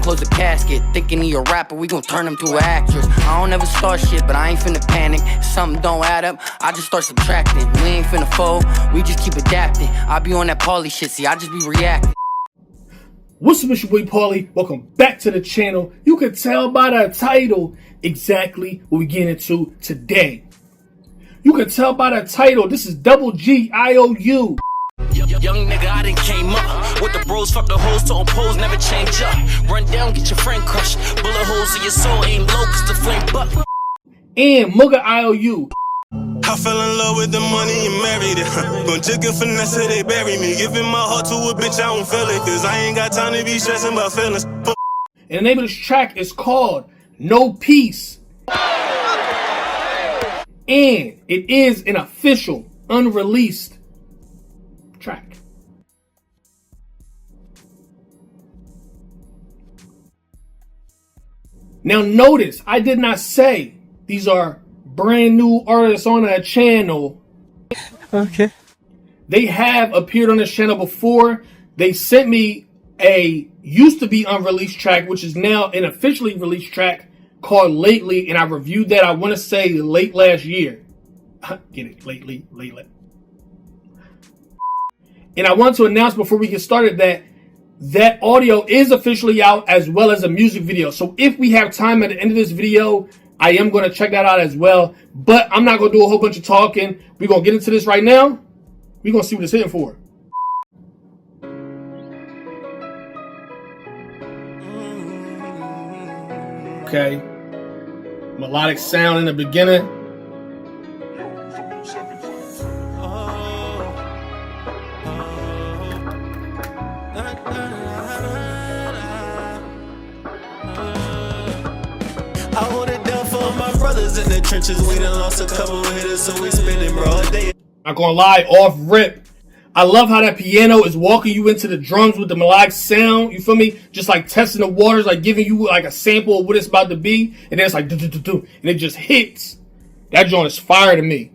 close the casket. Thinking he a rapper, we gon' turn him to an actress. I don't ever start shit, but I ain't finna panic. If something don't add up, I just start subtracting. We ain't finna fold, we just keep adapting. I be on that Paulie shit, see, I just be reacting. What's up, it's your boy Paulie. Welcome back to the channel. You can tell by the title exactly what we get into today. You can tell by the title, this is Mugga IOU. Young nigga, I done came up with the bros, fuck the hoes, to oppose, never change up. Run down, get your friend crushed. Bullet holes in your soul, aim low, cause the flame buck. And Mugga IOU. I fell in love with the money and married it. Gon' chicken finesse it, they bury me. Giving my heart to a bitch, I don't feel it. Cause I ain't got time to be stressing about feelings. And the name of this track is called No Peace. And it is an official, unreleased track. Now notice, I did not say these are brand new artists on our channel. Okay. They have appeared on this channel before. They sent me a used to be unreleased track, which is now an officially released track called Lately, and I reviewed that, I want to say, late last year. Get it? Lately. And I want to announce before we get started that that audio is officially out as well as a music video. So if we have time at the end of this video, I am going to check that out as well. But I'm not going to do a whole bunch of talking. We're going to get into this right now. We're going to see what it's hitting for. Okay. Melodic sound in the beginning. I hold it down for my brothers in the trenches. We done lost a couple of hitters, so we spending broad day. Not gonna lie, off rip. I love how that piano is walking you into the drums with the melodic sound. You feel me? Just like testing the waters, like giving you like a sample of what it's about to be. And then it's like do-do-do-do, and it just hits. That joint is fire to me.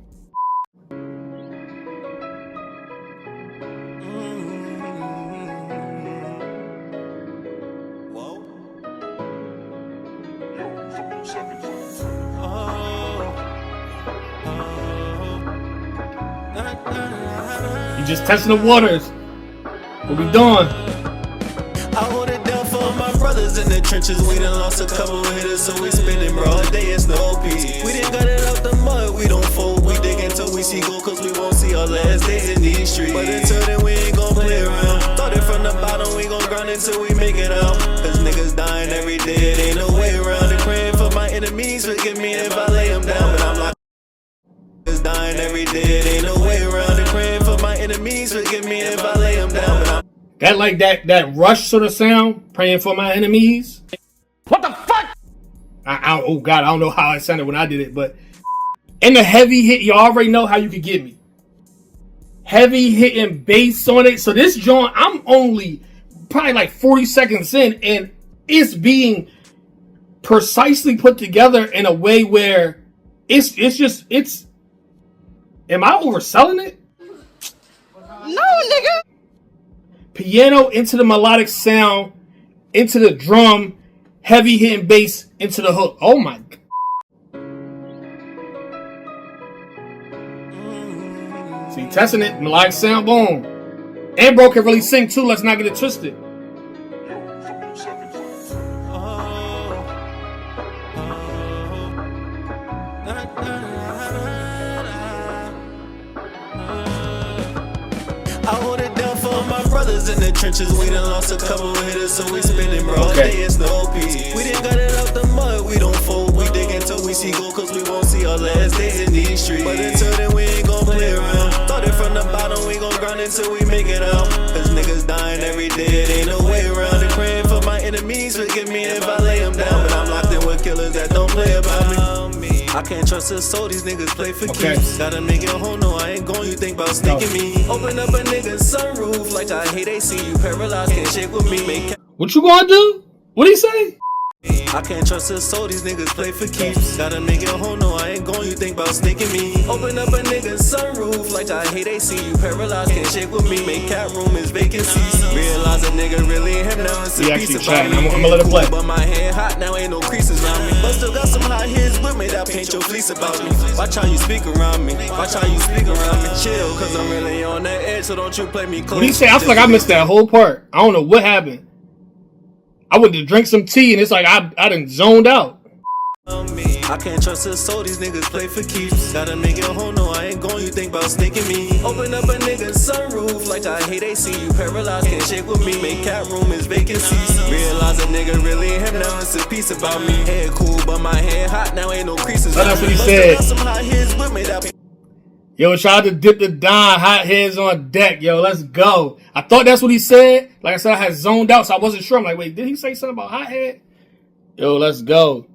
You just testing the waters. What we doing? I hold it down for my brothers in the trenches. We done lost a couple of hitters, so we spending broad day. It's no peace. We done got it out the mud. We don't fold. We dig until we see gold, cause we won't see our last days in these streets. But until then, we ain't gon' play around. Started from the bottom, we gon' grind until we make it out. Cause niggas dying every day. It ain't no way around. And praying for my enemies. Forgive me if I lay them down, but I'm like niggas dying every day. It ain't no way around. And praying for my enemies. Forgive me if I lay them down, but I'm That like that rush sort of sound, praying for my enemies. What the fuck? Oh God, I don't know how it sounded when I did it, but in the heavy hit, you already know how you could get me. Heavy hitting bass on it. So this joint, I'm only probably like 40 seconds in, and it's being precisely put together in a way where it's. Am I overselling it? No, nigga. Piano into the melodic sound, into the drum, heavy hitting bass into the hook. Oh my God. See, testing it, melodic sound, boom. And bro can really sing too, let's not get it twisted. I hold it down for my brothers in the trenches. We done lost a couple of hitters, so we spending broad day. It's no peace. We done got it out the mud. We don't fold. We dig until we see gold, cause we won't see our last days in these streets. But until then, we ain't gon' play around. Started from the bottom, we gon' grind until we make it out. Cause niggas dying every day. It ain't no way around. And praying for my enemies. Forgive me if I lay them down, but I'm locked in with killers that don't play about me. I can't trust a soul, these niggas play for keeps. Gotta make it home, no, I ain't going, you think about sneaking me. Open up a nigga's sunroof, like I hate they see you paralyzed, can't shake with me. What you gonna do? What'd he say? I can't trust a soul, these niggas play for keeps. Gotta make it home, no, I ain't going, you think about sneaking me. Open up a nigga's sunroof, like I hate AC. You paralyzed, can't shake with me. Make cat room is vacancies. Realize a nigga really him now, it's a piece about me. I'm gonna let it play. But my hand hot, now ain't no creases around me. But still got some hot hits with me that paint your fleece about me. Watch how you speak around me, watch how you speak around me. Chill, cause I'm really on that edge, so don't you play me close. What do you say? I feel like I missed that whole part. I don't know what happened. I went to drink some tea and it's like I done zoned out. I can't trust a soul, these niggas play for keeps. Gotta make it home, no, I ain't going, you think about sneaking me. Open up a nigga's sunroof, like I hate AC. You paralyzed, can't shake with me. Make cat room is vacancies. Realize a nigga really him now, it's a piece about me. Head cool, but my hand hot, now ain't no creases. That's what he said. Yo, shout out to Dip the Don, hot heads on deck. Yo, let's go. I thought that's what he said. Like I said, I had zoned out, so I wasn't sure. I'm like, wait, did he say something about hot head? Yo, let's go.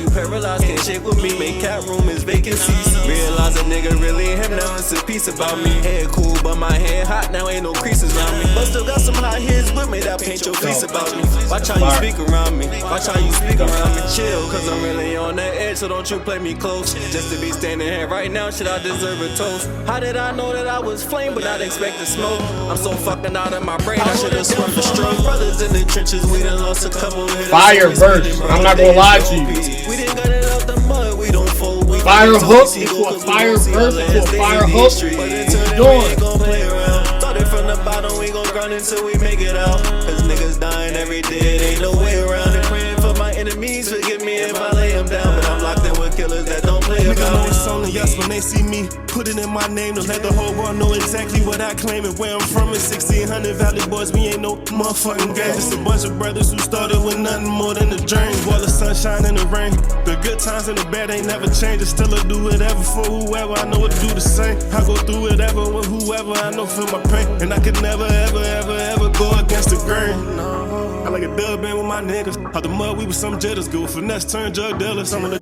You paralyzed, can't shake with me. Make cat room is vacancies. Realize a nigga really him now, it's a piece about me. Head cool, but my hand hot, now ain't no creases around me. But still got some hot hits with me that paint your fleece about me. Watch how you speak around me, watch how you speak around me. Chill, cause I'm really on that edge, so don't you play me close. Just to be standing here right now, shit, I deserve a toast. How did I know that I was flame, but not expect to smoke? I'm so fucking out of my brain, I should've swerved the stroke. Brothers in the trenches, we done lost a couple hitters. Fire verse, I'm not gonna lie to you. We didn't got it out the mud, we don't fold. We fire hook into a fire verse into a fire hook. But until then, we ain't gon' play around. Started from the bottom, we gon' grind until we make it out. Cause niggas dying every day, it ain't no way around it. Praying for my enemies, forgive me if I lay them down. But I'm locked in with killers that don't play about. Nigga know it's only us when they see me. Put it in my name to let the whole world know exactly what I claim and where I'm from. It's 1600 Valley Boys, we ain't no motherfucking gang. Just a bunch of brothers who started with nothing more than a dream. While the sunshine and the rain, the good times and the bad ain't never changed. Still I do whatever for whoever, I know it do the same. I go through whatever with whoever, I know feel my pain. And I could never, ever, ever, ever go against the grain. I like a dub band with my niggas. Out the mud, we was some jitters. Go finesse, turn drug dealers. Some of the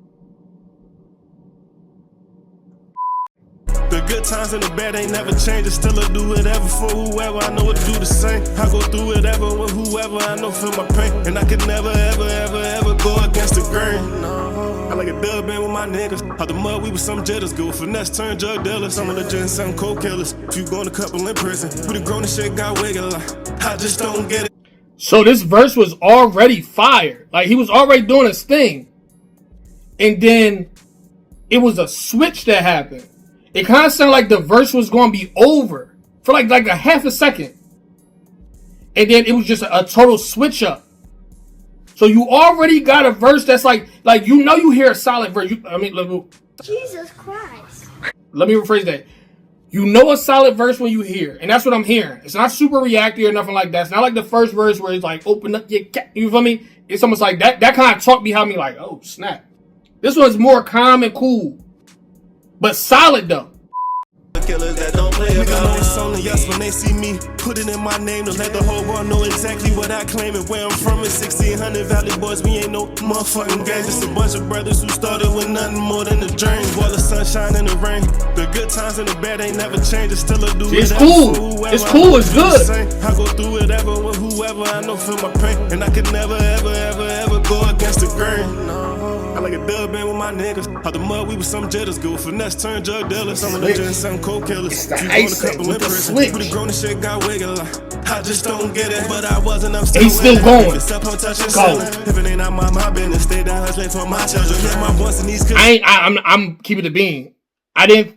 good times and the bad ain't never changed. Still I do whatever for whoever, I know it do the same. I go through whatever with whoever, I know feel my pain. And I could never, ever, ever, ever go against the grain. I like a dub band with my niggas. Out the mud, we was some jitters. Go finesse, turn drug dealers. Some of the gents, some cold killers. Few going a couple in prison. We the grown and shit got regular. I just don't get it. So this verse was already fire. Like, he was already doing his thing. And then it was a switch that happened. It kind of sounded like the verse was going to be over for like a half a second. And then it was just a total switch up. So you already got a verse that's like you know you hear a solid verse. Jesus Christ. Let me rephrase that. You know a solid verse when you hear, and that's what I'm hearing. It's not super reactive or nothing like that. It's not like the first verse where it's like, open up your cat. You feel me? It's almost like that kind of talk behind me like, oh, snap. This one's more calm and cool, but solid though. Killers that don't play Nigga know about. it's only us when they see me. Put it in my name to let the whole world know exactly what I claim and where I'm from. It's 1600 Valley Boys, we ain't no motherfucking gang. Just a bunch of brothers who started with nothing more than a dream. While the sunshine and the rain, the good times and the bad ain't never changed. Still I do it's whatever cool. for whoever, It's cool. It's good. I go through whatever with whoever, I know feel my pain. And I could never, ever, ever, ever go against the grain. I like a dub band with my niggas. Out the mud, we was some jitters. Go finesse, turn drug dealers. Some of the gents, some cold killers. The Few ice going a couple with in the prison. switch. We the grown and shit got regular. I just don't get it, but I wasn't. I'm still He's still with it. going. If it's up on touching Go. ceiling. If it ain't out my business, stay down hustling for my children. Get my voice in these kids. I'm keeping it being. I didn't.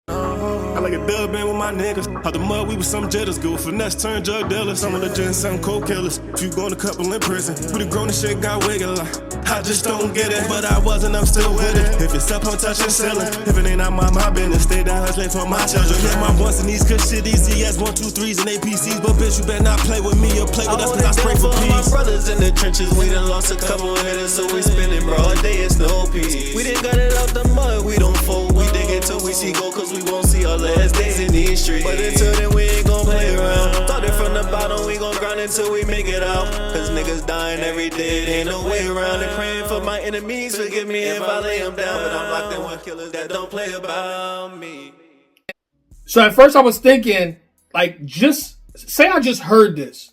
I like a dub band with my niggas. Out the mud, we was some jitters. Go finesse, turn drug dealers. Some of the gents, some cold killers. Few going a couple in prison. We the grown and shit got regular. I just don't get it, but I wasn't. I'm still with it. If it's up on touching ceiling. If it ain't out my business, stay down hustling for my children. Get my voice in these good shit. Easy as 1, 2, 3s and APCs. But bitch, you better not play with me or play with us, cause I spray for My peace. brothers in the trenches, we done lost a couple hitters, so we spinning broad day, it's no peace. We didn't got it out the mud, we don't fold, we dig until we see gold, cause we won't see our last days in these streets. But until then, we ain't gon' play around. Started from the bottom, we gon' grind until we make it out. Cause niggas dying every day, there ain't no way around it. Praying for my enemies, forgive me if I lay them down, but I'm locked in with killers that don't play about me. So at first I was thinking, like, just say I just heard this,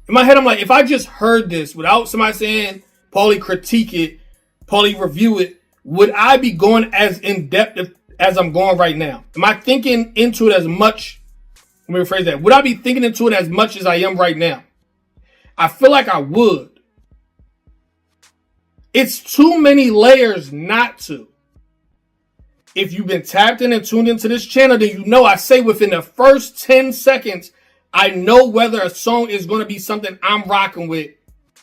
In my head, I'm like, if I just heard this without somebody saying, Paulie critique it, Paulie review it, would I be going as in-depth as I'm going right now? Am I thinking into it as much? Let me rephrase that. Would I be thinking into it as much as I am right now? I feel like I would. It's too many layers not to. If you've been tapped in and tuned into this channel, then you know I say within the first 10 seconds, I know whether a song is going to be something I'm rocking with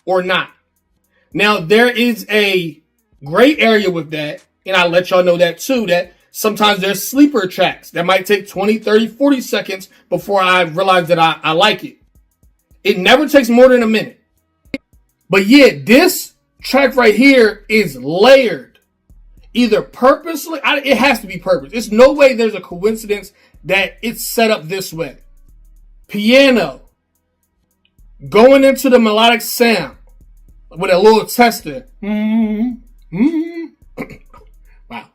or not. Now, there is a gray area with that, and I'll let y'all know that too, that sometimes there's sleeper tracks that might take 20, 30, 40 seconds before I realize that I like it. It never takes more than a minute. But yeah, this track right here is layered. Either purposely, it has to be purpose. It's no way there's a coincidence that it's set up this way. Piano. Going into the melodic sound with a little tester. Wow,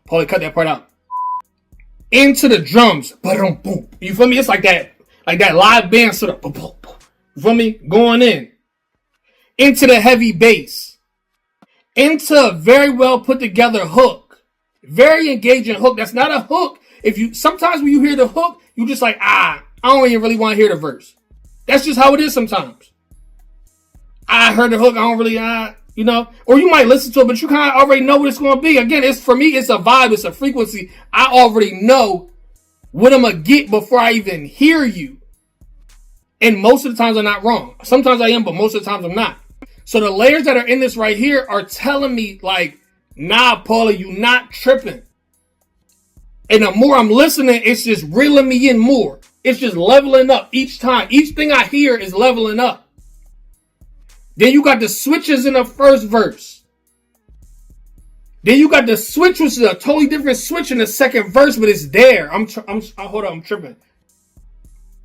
Paulie cut that part out. Into the drums. Boom. You feel me? It's like that live band sort of. Boom, boom, boom. You feel me? Going in. Into the heavy bass. Into a very well put together hook. Very engaging hook. That's not a hook. Sometimes when you hear the hook, you just like, I don't even really want to hear the verse. That's just how it is sometimes. I heard the hook, I don't really, or you might listen to it, but you kind of already know what it's going to be. Again, for me, it's a vibe, it's a frequency. I already know what I'm going to get before I even hear you. And most of the times I'm not wrong. Sometimes I am, but most of the times I'm not. So the layers that are in this right here are telling me like, nah, Paulie, you not tripping. And the more I'm listening, it's just reeling me in more. It's just leveling up each time. Each thing I hear is leveling up. Then you got the switches in the first verse. Then you got the switch, which is a totally different switch in the second verse, but it's there. Hold on, I'm tripping.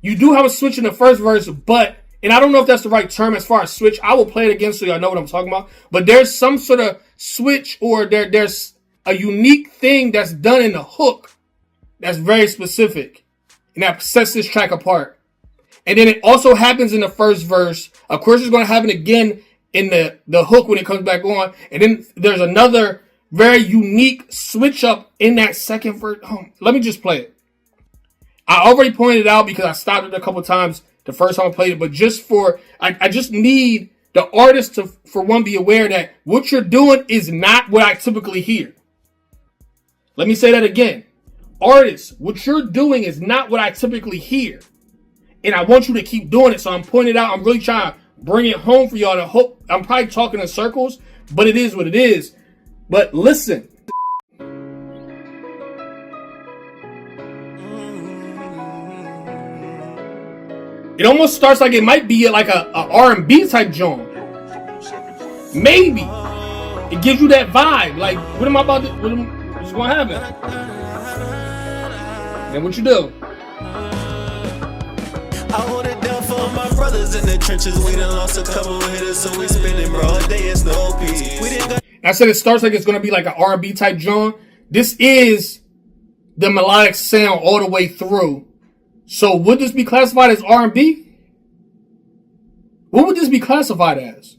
You do have a switch in the first verse, and I don't know if that's the right term as far as switch. I will play it again so y'all know what I'm talking about. But there's some sort of switch, or there's a unique thing that's done in the hook that's very specific, and that sets this track apart. And then it also happens in the first verse. Of course, it's going to happen again in the hook when it comes back on. And then there's another very unique switch up in that second verse. Let me just play it. I already pointed it out because I stopped it a couple times the first time I played it. But I just need the artist to, for one, be aware that what you're doing is not what I typically hear. Let me say that again. Artists, what you're doing is not what I typically hear. And I want you to keep doing it. So I'm pointing it out. I'm really trying to bring it home for y'all to hope. I'm probably talking in circles, but it is what it is. But listen. It almost starts like it might be like a R&B type joint. Maybe. It gives you that vibe. Like, what am I about to, what's going to happen? Then what you do? I hold it down for my brothers in the trenches. We done lost a couple of hitters, so we spending broad day. It's no peace. We didn't got. I said it starts like it's going to be like an R&B type joint. This is the melodic sound all the way through. So would this be classified as R&B? What would this be classified as?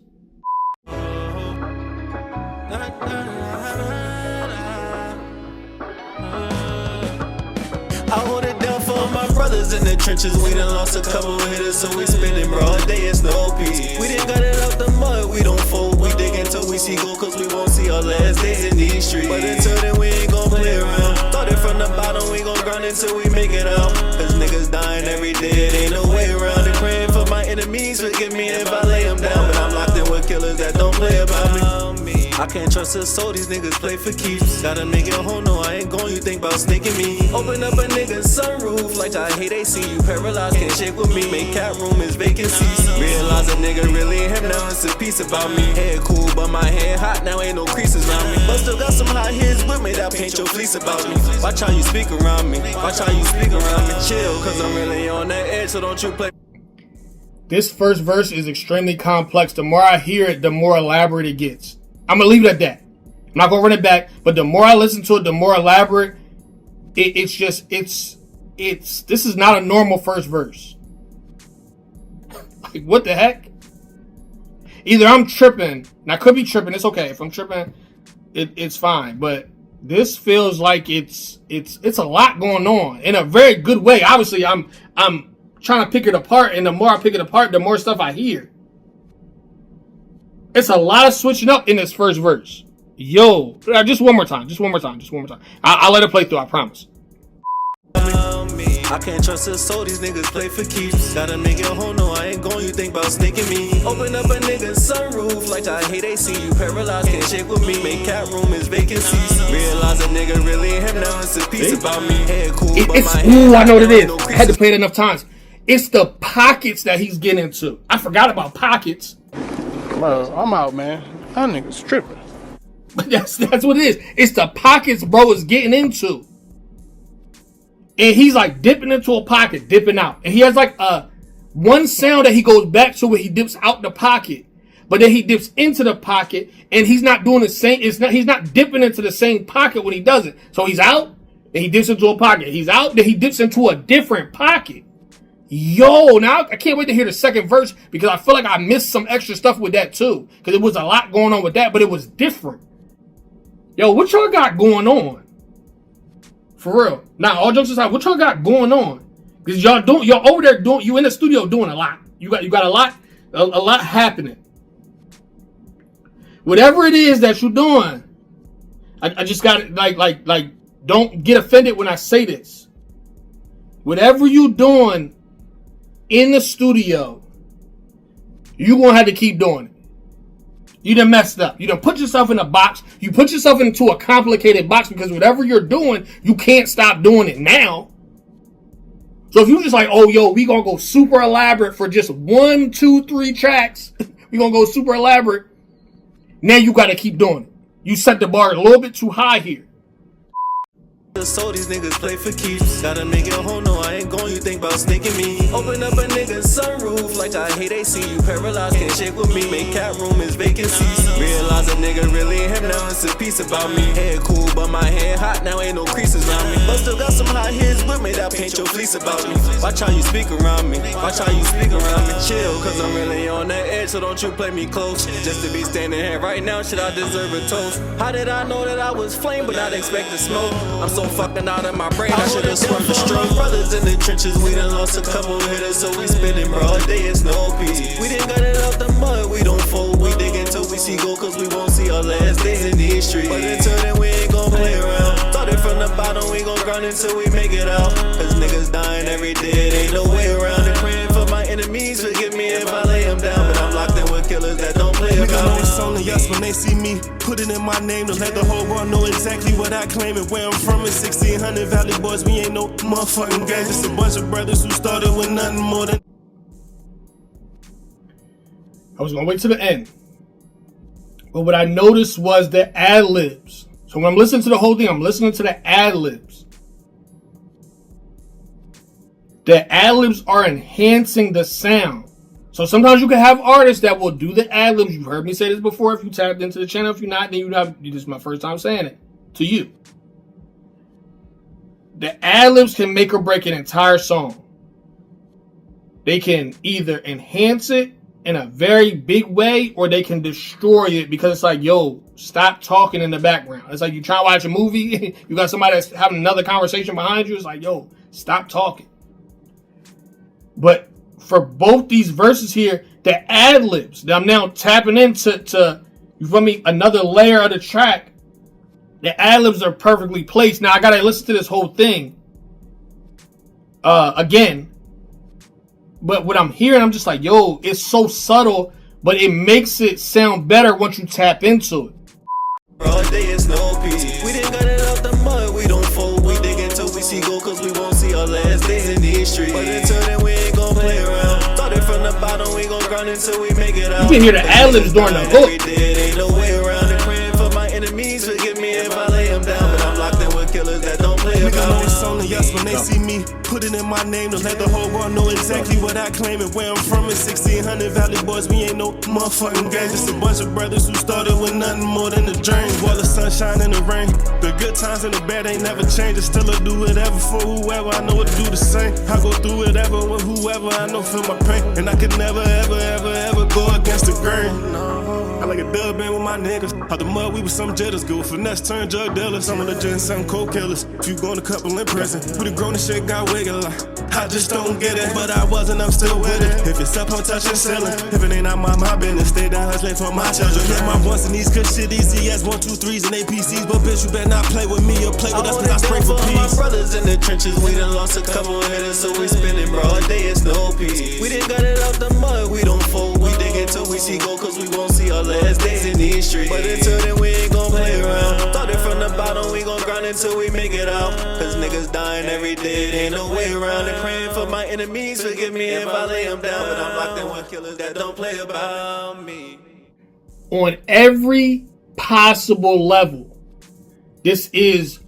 I hold it down for my brothers in the trenches. We done lost a couple of hitters, so we spending broad day. It's no peace. We didn't got it out the mud. We don't fold. We dig until we see gold, cause we won't see our last days in these streets. But until then, we ain't gon' play around. Started from the bottom, we gon' grind until we make it out. Cause niggas dying every day, it ain't no way around. And praying for my enemies, forgive me if I lay them down. But I'm locked in with killers that don't play about me. I can't trust a soul, these niggas play for keeps. Gotta make it home, no, I ain't gon', you think about snaking me. Open up a nigga's sunroof, like I hate AC. You paralyzed, can't shake with me. Make cat room is vacancies. Realize a nigga really him, now it's a piece about me. Head cool, but my head hot, now ain't no creases around me. But still got some hot hits with me that paint your fleece about me. Watch how you speak around me, watch how you speak around me. Chill, cause I'm really on that edge, so don't you play. This first verse is extremely complex. The more I hear it, the more elaborate it gets. I'm going to leave it at that. I'm not going to run it back. But the more I listen to it, the more elaborate. This is not a normal first verse. Like, what the heck? either I'm tripping, and I could be tripping. It's okay if I'm tripping. It's fine, but this feels like it's a lot going on in a very good way. Obviously, I'm trying to pick it apart, and the more I pick it apart, the more stuff I hear. It's a lot of switching up in this first verse. Yo, just one more time. I'll let it play through, I promise. I can't trust a soul, these niggas play for keeps. Gotta make your home know I ain't going, you think about sneaking me. Open up a nigga's sunroof, like I hate they see you. Paralyzed, can't shake with me. Make cat room is vacancies. Realize a nigga really him now, it's a piece about me. Head cool, but my ooh, I know what it is. I had to play it enough times. It's the pockets that he's getting into. I forgot about pockets. Bro, I'm out, man. That nigga's tripping. But that's what it is. It's the pockets bro is getting into. And he's like dipping into a pocket, dipping out. And he has like one sound that he goes back to where he dips out the pocket. But then he dips into the pocket and he's not doing the same. He's not dipping into the same pocket when he does it. So he's out, then he dips into a pocket. He's out, then he dips into a different pocket. Yo, now I can't wait to hear the second verse because I feel like I missed some extra stuff with that too. Because it was a lot going on with that, but it was different. Yo, what y'all got going on? For real. Now, all jokes aside, what y'all got going on? Because y'all over there doing, you in the studio doing a lot. You got a lot happening. Whatever it is that you're doing, I just got like don't get offended when I say this. Whatever you doing in the studio, you gonna have to keep doing it. You done messed up. You done put yourself in a box. You put yourself into a complicated box because whatever you're doing, you can't stop doing it now. So if you just like, oh, yo, we gonna go super elaborate for just 1, 2, 3 tracks. We gonna go super elaborate. Now you gotta keep doing it. You set the bar a little bit too high here. So these niggas play for keeps. Gotta make your home know I ain't going, you think about sneaking me. Open up a nigga's sunroof, like I hate they see you. Paralyzed, can't shake with me. Make cat room is vacancies. Realize a nigga really him now, it's a piece about me. Head cool, but my head hot, now ain't no creases around me. But still got some hot hits with me that paint your fleece about me. Watch how you speak around me, watch how you speak around me. Chill, cause I'm really on that edge, so don't you play me close. Just to be standing here right now, should I deserve a toast? How did I know that I was flame, but not expect to smoke? I'm so fucking out of my brain, I should've swerved the stroke. Brothers in the trenches, we done lost a couple hitters, so we spinning broad day, it's no peace. We done got it out the mud, we don't fold, we dig until we see gold, cause we won't see our last days in these streets. But until then, we ain't gon' play around. Started from the bottom, we gon' grind until we make it out. Cause niggas dying every day, it ain't no way around. And praying for my enemies, forgive me if I lay them down, but I'm locked in with killers that don't play about. Nigga know it's only yes when they see me. Put it in my name to let the whole world know exactly what I claim and where I'm from. It's 1600 Valley Boys, we ain't no motherfucking gang. Just a bunch of brothers who started with nothing more than. I was gonna wait to the end. But what I noticed was the ad-libs. So when I'm listening to the whole thing, I'm listening to the ad-libs. The ad-libs are enhancing the sound. So sometimes you can have artists that will do the ad-libs. You've heard me say this before. If you tapped into the channel, if you're not, then this is my first time saying it to you. The ad-libs can make or break an entire song. They can either enhance it in a very big way, or they can destroy it because it's like, yo, stop talking in the background. It's like you try to watch a movie, you got somebody that's having another conversation behind you. It's like, yo, stop talking. But for both these verses here, the ad-libs that I'm now tapping into, you feel me, another layer of the track, the ad-libs are perfectly placed. Now I gotta listen to this whole thing again. But what I'm hearing, I'm just like, yo, it's so subtle, but it makes it sound better once you tap into it. All day it's no peace. We done got it out the mud, we don't fold. We dig until we see gold, cause we won't see our last days in these streets. But until then, we ain't gon' play around. Started from the bottom, we gon' grind until we make it out. You can hear the ad-libs during the hook. Ain't no way around it. Praying for my enemies, forgive me if I lay them down. But I'm locked in with killers that don't play Nigga about. know it's only yes when they see me. Put it in my name to let the whole world know exactly what I claim and where I'm from. It's 1600 Valley Boys, we ain't no motherfucking gang. Just a bunch of brothers who started with nothing more than a dream. While the sunshine and the rain, the good times and the bad ain't never changed. I still do whatever for whoever, I know what to do the same. I go through whatever with whoever, I know feel my pain. And I could never, ever, ever, ever go against the grain. friend. I like a dub band with my niggas. Out the mud, we was some jetters. Go finesse, turn drug dealers. Some of the gents, some cold killers. Few going a couple in prison. We the grown and shit got regular. I just don't get it, but I wasn't, I'm still with it. If it's up, I'm touching selling. If it ain't out my business, stay down hustling for my children. Yeah, my wants and these good shit, easy as 1, 2, 3s and APCs. But bitch, you better not play with me or play with us, cause I spray for peace. My brothers in the trenches, we done lost a couple hitters, so we spinning broad day, it's no peace. We done got it out the mud, we don't fold. We dig until we see gold, cause we won't see our last days in these streets. But until then, we ain't gon' play around. Started from the bottom, we gon' grind until we make it out. Cause niggas dying every day, there ain't no way around it. Praying for my enemies, forgive me if I lay them down. But I'm locked in with killers that don't play about me. On every possible level, this is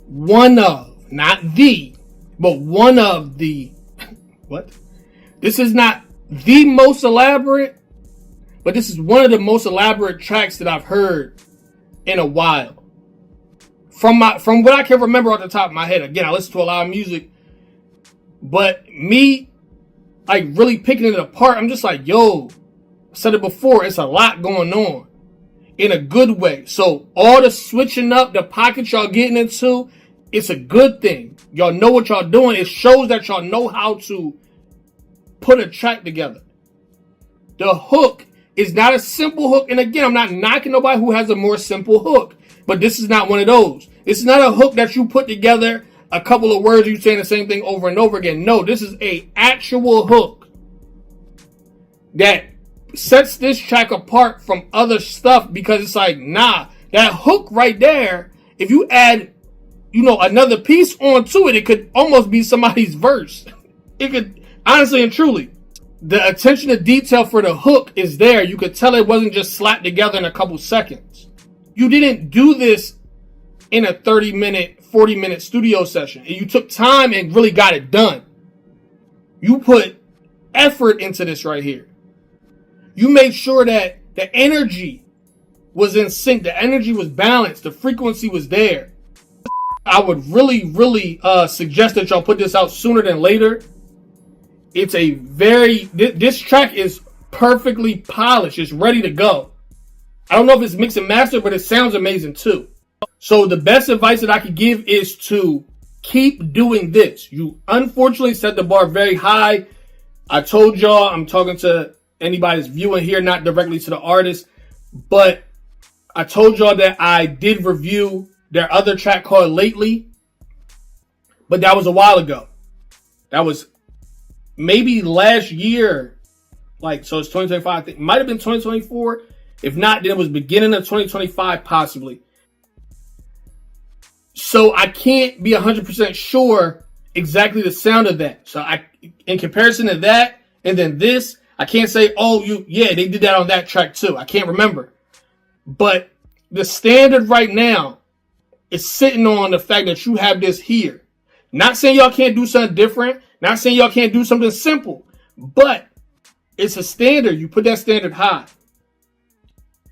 one of, not the, but one of the, what? This is not the most elaborate, but this is one of the most elaborate tracks that I've heard in a while. From what I can remember off the top of my head. Again, I listen to a lot of music, but me, like, really picking it apart, I'm just like, yo, I said it before, it's a lot going on in a good way. So all the switching up, the pockets y'all getting into, it's a good thing. Y'all know what y'all doing. It shows that y'all know how to put a track together. The hook is not a simple hook. And again, I'm not knocking nobody who has a more simple hook, but this is not one of those. This is not a hook that you put together a couple of words, you saying the same thing over and over again. No, this is a actual hook that sets this track apart from other stuff, because it's like, nah, that hook right there, if you add, another piece onto it, it could almost be somebody's verse. It could, honestly and truly, the attention to detail for the hook is there. You could tell it wasn't just slapped together in a couple seconds. You didn't do this in a 30-minute, 40-minute studio session. You took time and really got it done. You put effort into this right here. You made sure that the energy was in sync. The energy was balanced. The frequency was there. I would really suggest that y'all put this out sooner than later. It's this track is perfectly polished. It's ready to go. I don't know if it's mixed and mastered, but it sounds amazing too. So the best advice that I could give is to keep doing this. You unfortunately set the bar very high. I told y'all, I'm talking to anybody that's viewing here, not directly to the artist, but I told y'all that I did review their other track called Lately, but that was a while ago. That was maybe last year, so it's 2025. I think it might have been 2024. If not, then it was beginning of 2025, possibly. So I can't be 100% sure exactly the sound of that. So in comparison to that, and then this, I can't say, they did that on that track too. I can't remember. But the standard right now is sitting on the fact that you have this here. Not saying y'all can't do something different. Not saying y'all can't do something simple. But it's a standard. You put that standard high.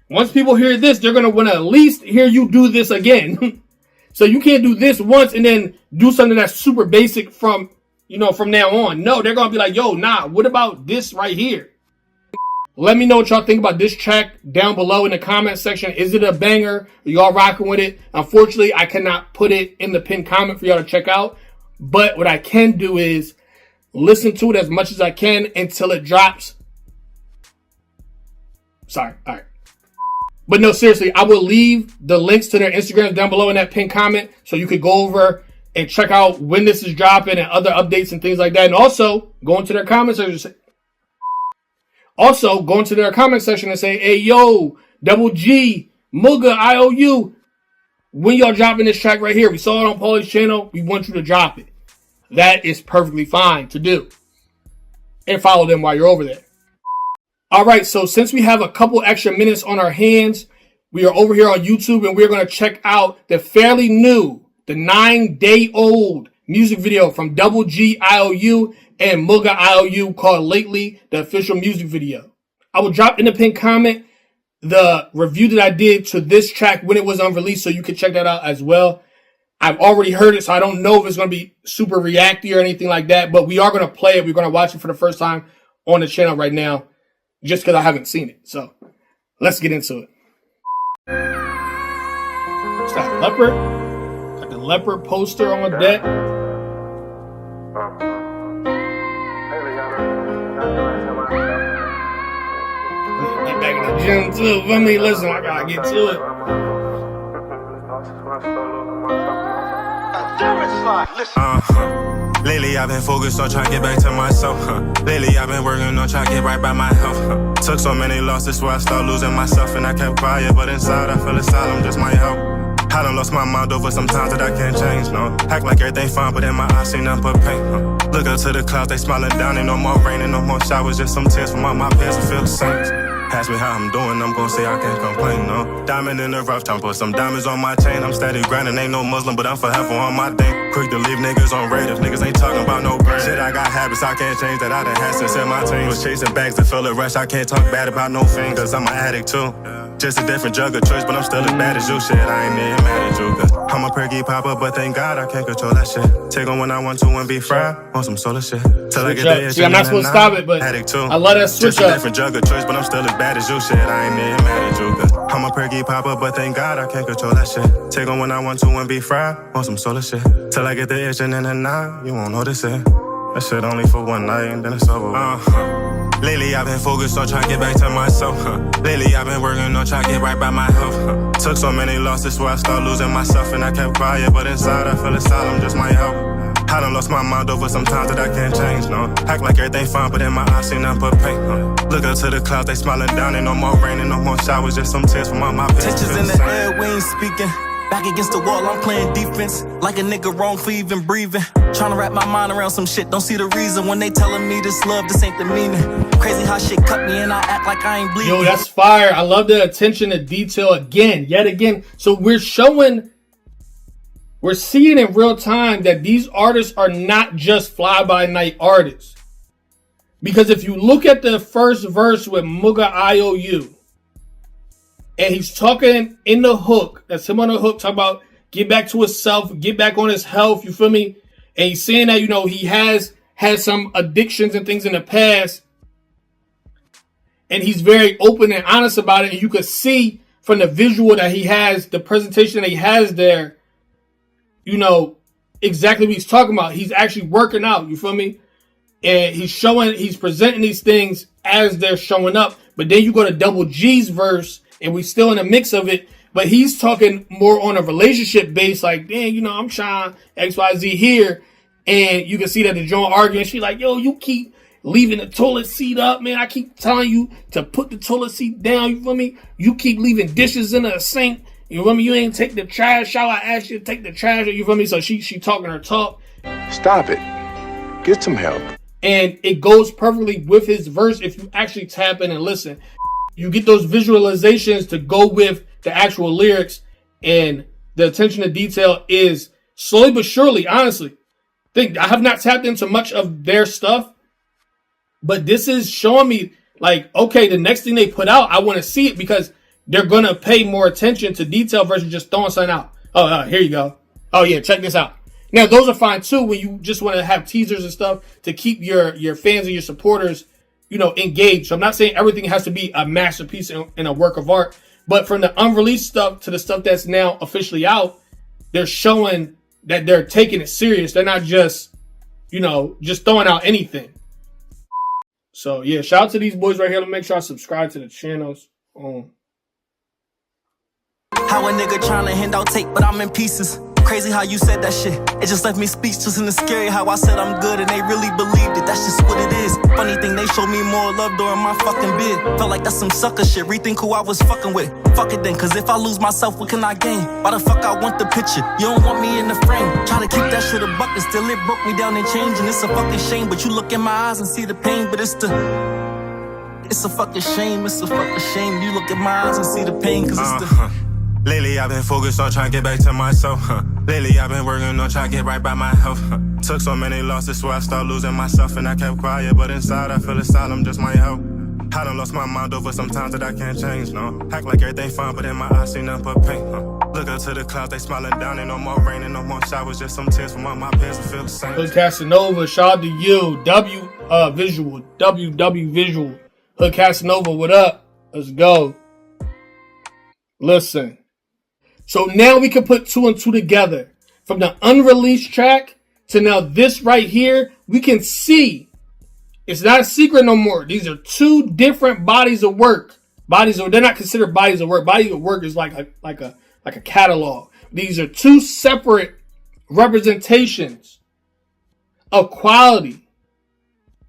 Once people hear this, they're going to want to at least hear you do this again. So you can't do this once and then do something that's super basic from now on. No, they're going to be like, yo, nah, what about this right here? Let me know what y'all think about this track down below in the comment section. Is it a banger? Are y'all rocking with it? Unfortunately, I cannot put it in the pinned comment for y'all to check out. But what I can do is listen to it as much as I can until it drops. Sorry. All right. But no, seriously, I will leave the links to their Instagrams down below in that pinned comment so you could go over and check out when this is dropping and other updates and things like that. And also, go into their comment section. And say, hey, yo, Double G, Mugga IOU, when y'all dropping this track right here? We saw it on Paulie's channel. We want you to drop it. That is perfectly fine to do. And follow them while you're over there. All right, so since we have a couple extra minutes on our hands, we are over here on YouTube and we're going to check out the fairly new, the 9-day-old music video from Double G IOU and Mugga IOU called Lately, the official music video. I will drop in the pinned comment the review that I did to this track when it was unreleased, so you can check that out as well. I've already heard it, so I don't know if it's going to be super reacty or anything like that, but we are going to play it. We're going to watch it for the first time on the channel right now, just because I haven't seen it. So Let's get into it. It's that leopard. Got the leopard poster on deck. Get back in the gym too. For me, listen, I gotta get to it. Lately I've been focused on trying to get back to myself. Lately I've been working on trying to get right by my health. Took so many losses where I started losing myself, and I kept quiet, but inside I feel asylum just might help. I done lost my mind over some times that I can't change, no. Act like everything fine, but in my eyes see nothing but pain. Look up to the clouds, they smiling down, ain't no more rain and no more showers, just some tears from all my peers who feel the same. Ask me how I'm doing, I'm gon' say I can't complain, no. Diamond in the rough, time put some diamonds on my chain. I'm steady grinding, ain't no Muslim, but I'm forever on my day. Quick to leave niggas on red if niggas ain't talking about no brain. Shit, I got habits, I can't change that I done had since in my teens. Was chasing bags to fill a rush, I can't talk bad about no thing, cause I'm an addict too. Just a different drug of choice, but I'm still as bad as you. Shit, I ain't even mad at you, cause I'm a perky popper, but thank God I can't control that shit. Take on when I want to and be fried on some solar shit. Till I get the itch. See, I'm not supposed to stop it, but I love that switch up. Just a different drug of choice, but I'm still as bad as you. Shit, I ain't even mad at you, cause I'm a perky popper, but thank God I can't control that shit. Take on when I want to and be fried on some solar shit. Till I get the itch and in the night, you won't notice it. That shit only for one night and then it's over. Lately I've been focused on trying to get back to myself. Lately I've been working on trying to get right by my health. Took so many losses where I started losing myself, and I kept quiet, but inside I feel asylum just might help. I done lost my mind over some times that I can't change, no. Act like everything fine, but in my eyes see nothing but pain. Look up to the clouds, they smiling down, ain't no more rain and no more showers, just some tears from all my peers. Tensions in the air, we ain't speaking. Back against the wall, I'm playing defense. Like a nigga wrong for even breathing. Trying to wrap my mind around some shit, don't see the reason when they telling me this love, this ain't the meaning. Crazy how shit cut me and I act like I ain't bleeding. Yo, that's fire. I love the attention to detail yet again. So we're seeing in real time that these artists are not just fly-by-night artists. Because if you look at the first verse with Mugga IOU, and he's talking in the hook, that's him on the hook, talking about get back to himself, get back on his health, you feel me? And he's saying that, you know, he has had some addictions and things in the past. And he's very open and honest about it. And you could see from the visual that he has, the presentation that he has there, you know, exactly what he's talking about. He's actually working out, you feel me? And he's presenting these things as they're showing up. But then you go to Double G's verse, and we still in the mix of it, but he's talking more on a relationship base, like, dang, you know, I'm trying XYZ here, and you can see that the joint arguing. She's like, yo, you keep leaving the toilet seat up, man. I keep telling you to put the toilet seat down, you feel me? You keep leaving dishes in the sink, you feel me? You ain't take the trash out. I asked you to take the trash out, you feel me? So she talking her talk. Stop it. Get some help. And it goes perfectly with his verse if you actually tap in and listen. You get those visualizations to go with the actual lyrics, and the attention to detail is slowly but surely, honestly. I have not tapped into much of their stuff, but this is showing me, like, okay, the next thing they put out, I want to see it because they're going to pay more attention to detail versus just throwing something out. Oh, here you go. Oh, yeah, check this out. Now, those are fine, too, when you just want to have teasers and stuff to keep your fans and your supporters, you know, engaged. So I'm not saying everything has to be a masterpiece and a work of art, but from the unreleased stuff to the stuff that's now officially out, they're showing that they're taking it serious. They're not just, you know, just throwing out anything. So yeah, shout out to these boys right here. Let me make sure I subscribe to the channels. How a nigga trying to hand out tape, but I'm in pieces. Crazy how you said that shit. It just left me speechless, and it's scary how I said I'm good and they really believed it. That's just what it is. Funny thing, they showed me more love during my fucking bid. Felt like that's some sucker shit. Rethink who I was fucking with. Fuck it then, cause if I lose myself, what can I gain? Why the fuck I want the picture? You don't want me in the frame. Try to keep that shit a buck, and still it broke me down and changed. And it's a fucking shame, but you look in my eyes and see the pain. But it's a fucking shame, it's a fucking shame. You look in my eyes and see the pain, cause it's the... Lately I've been focused on trying to get back to myself. Lately I've been working on trying to get right by my health. Took so many losses where I started losing myself, and I kept quiet, but inside I feel asylum just might help. I done lost my mind over some times that I can't change, no. Act like everything fine, but in my eyes see nothing but pain. Look up to the clouds, they smiling down, ain't no more rain and no more showers, just some tears from all my peers who feel the same. Hood Casanova, shout out to you. W Visual. Hood Casanova, what up? Let's go. Listen. So now we can put 2 and 2 together. From the unreleased track to now this right here, we can see it's not a secret no more. These are 2 different bodies of work. They're not considered bodies of work. Bodies of work is like a catalog. These are 2 separate representations of quality.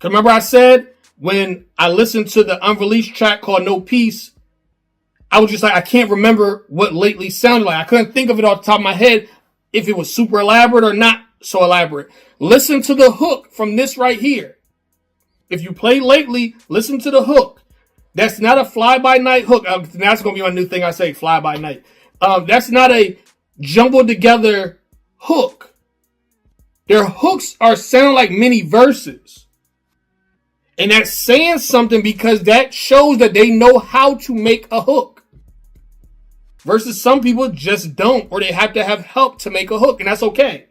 Remember I said when I listened to the unreleased track called No Peace, I was just like, I can't remember what Lately sounded like. I couldn't think of it off the top of my head if it was super elaborate or not so elaborate. Listen to the hook from this right here. If you play Lately, listen to the hook. That's not a fly-by-night hook. That's going to be my new thing I say, fly-by-night. That's not a jumbled together hook. Their hooks are sound like mini verses. And that's saying something because that shows that they know how to make a hook. Versus some people just don't, or they have to have help to make a hook, and that's okay.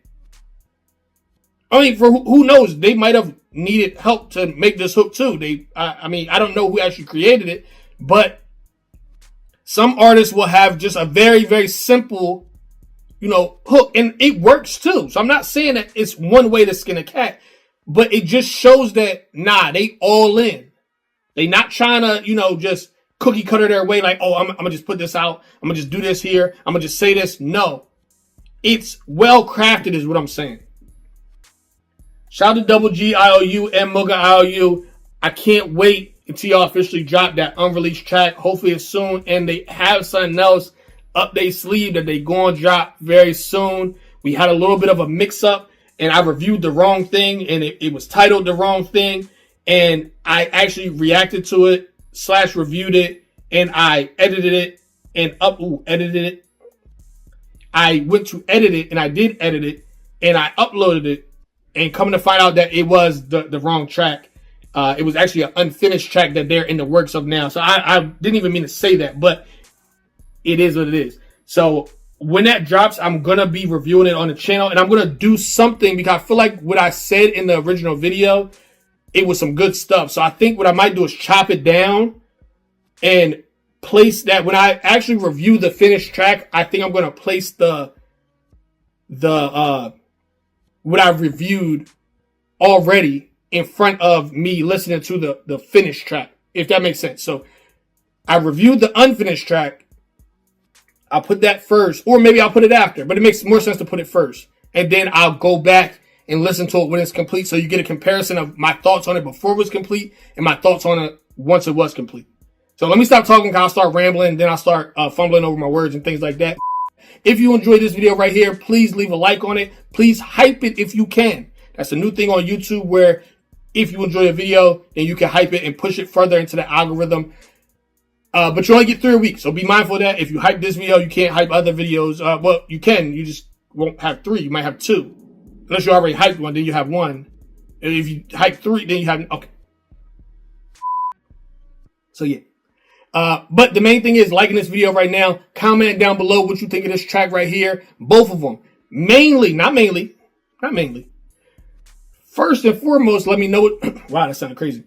I mean, for who knows, they might have needed help to make this hook too. I don't know who actually created it, but some artists will have just a very, very simple, hook, and it works too. So I'm not saying that it's one way to skin a cat, but it just shows that, they all in. They not trying to, just cookie cutter their way like, oh, I'm going to just put this out. I'm going to just do this here. I'm going to just say this. No. It's well crafted is what I'm saying. Shout out to Double G IOU and Mugga IOU. I can't wait until y'all officially drop that unreleased track. Hopefully it's soon. And they have something else up their sleeve that they going to drop very soon. We had a little bit of a mix up and I reviewed the wrong thing and it was titled the wrong thing. And I actually reacted to it / reviewed it, and I edited it and edited it. I went to edit it, and I did edit it, and I uploaded it, and coming to find out that it was the wrong track. It was actually an unfinished track that they're in the works of now. So I didn't even mean to say that, but it is what it is. So when that drops, I'm going to be reviewing it on the channel, and I'm going to do something because I feel like what I said in the original video, it was some good stuff. So I think what I might do is chop it down and place that. When I actually review the finished track, I think I'm going to place the what I've reviewed already in front of me listening to the finished track, if that makes sense. So I reviewed the unfinished track. I'll put that first, or maybe I'll put it after, but it makes more sense to put it first. And then I'll go back and listen to it when it's complete, so you get a comparison of my thoughts on it before it was complete and my thoughts on it once it was complete. So let me stop talking because I'll start rambling, then I'll start fumbling over my words and things like that. If you enjoyed this video right here, please leave a like on it. Please hype it if you can. That's a new thing on YouTube where if you enjoy a video, then you can hype it and push it further into the algorithm. But you only get 3 a week, so be mindful of that. If you hype this video, you can't hype other videos. Well, you can. You just won't have 3. You might have 2. Unless you already hyped one, then you have 1. And if you hype 3, then you have... Okay. So, yeah. But the main thing is liking this video right now. Comment down below what you think of this track right here. Both of them. Not mainly. First and foremost, let me know what... Wow, that sounded crazy.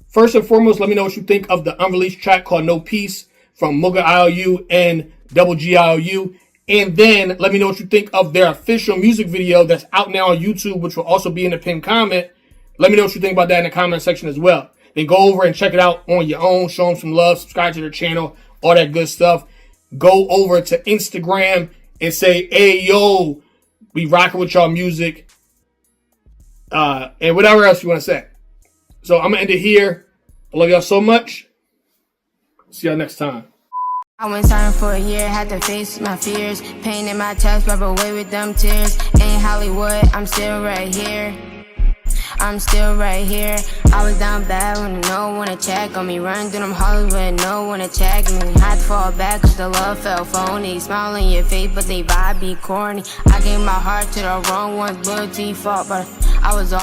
First and foremost, let me know what you think of the unreleased track called No Peace from Mugga IOU and Double G IOU. And then let me know what you think of their official music video that's out now on YouTube, which will also be in the pinned comment. Let me know what you think about that in the comment section as well. Then go over and check it out on your own. Show them some love. Subscribe to their channel. All that good stuff. Go over to Instagram and say, hey, yo, we rocking with y'all music. And whatever else you want to say. So I'm going to end it here. I love y'all so much. See y'all next time. I went silent for a year, had to face my fears. Pain in my chest, rub away with them tears. Ain't Hollywood, I'm still right here. I was down bad when no one to check on me. Run through them Hollywood, no one to check me. Had to fall back cause the love felt phony. Smile on your face, but they vibe be corny. I gave my heart to the wrong ones, but default, but I was all